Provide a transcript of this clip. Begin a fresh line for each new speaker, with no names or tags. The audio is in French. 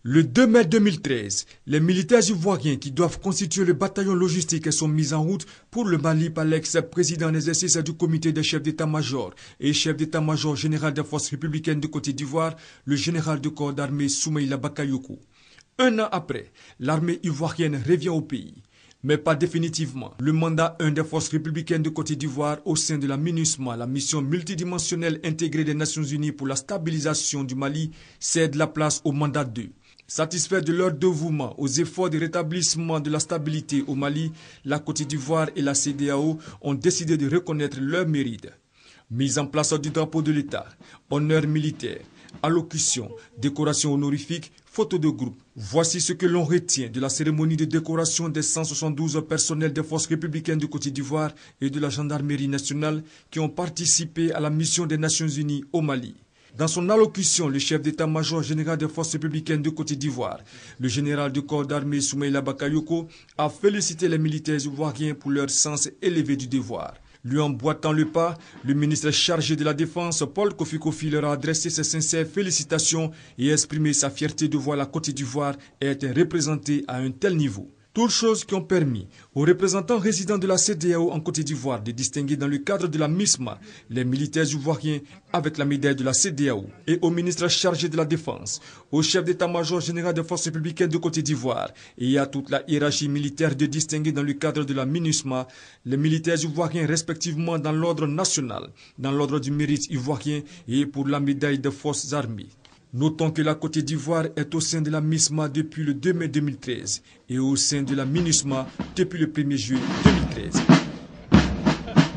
Le 2 mai 2013, les militaires ivoiriens qui doivent constituer le bataillon logistique sont mis en route pour le Mali par l'ex-président en exercice du comité des chefs d'état-major et chef d'état-major général des forces républicaines de Côte d'Ivoire, le général de corps d'armée Soumaïla Bakayoko. Un an après, l'armée ivoirienne revient au pays, mais pas définitivement. Le mandat 1 des forces républicaines de Côte d'Ivoire au sein de la MINUSMA, la mission multidimensionnelle intégrée des Nations Unies pour la stabilisation du Mali, cède la place au mandat 2. Satisfaits de leur dévouement aux efforts de rétablissement de la stabilité au Mali, la Côte d'Ivoire et la CEDEAO ont décidé de reconnaître leur mérite. Mise en place du drapeau de l'État, honneur militaire, allocution, décoration honorifique, photo de groupe. Voici ce que l'on retient de la cérémonie de décoration des 172 personnels des forces républicaines de Côte d'Ivoire et de la gendarmerie nationale qui ont participé à la mission des Nations Unies au Mali. Dans son allocution, le chef d'état-major général des forces républicaines de Côte d'Ivoire, le général du corps d'armée Soumaïla Bakayoko, a félicité les militaires ivoiriens pour leur sens élevé du devoir. Lui emboîtant le pas, le ministre chargé de la Défense, Paul Kofi Kofi, leur a adressé ses sincères félicitations et exprimé sa fierté de voir la Côte d'Ivoire être représentée à un tel niveau. Toutes choses qui ont permis aux représentants résidents de la CEDEAO en Côte d'Ivoire de distinguer dans le cadre de la MISMA les militaires ivoiriens avec la médaille de la CEDEAO et au ministre chargé de la Défense, au chef d'état-major général des forces républicaines de Côte d'Ivoire et à toute la hiérarchie militaire de distinguer dans le cadre de la MINUSMA les militaires ivoiriens respectivement dans l'ordre national, dans l'ordre du mérite ivoirien et pour la médaille des forces armées. Notons que la Côte d'Ivoire est au sein de la MISMA depuis le 2 mai 2013 et au sein de la MINUSMA depuis le 1er juillet 2013.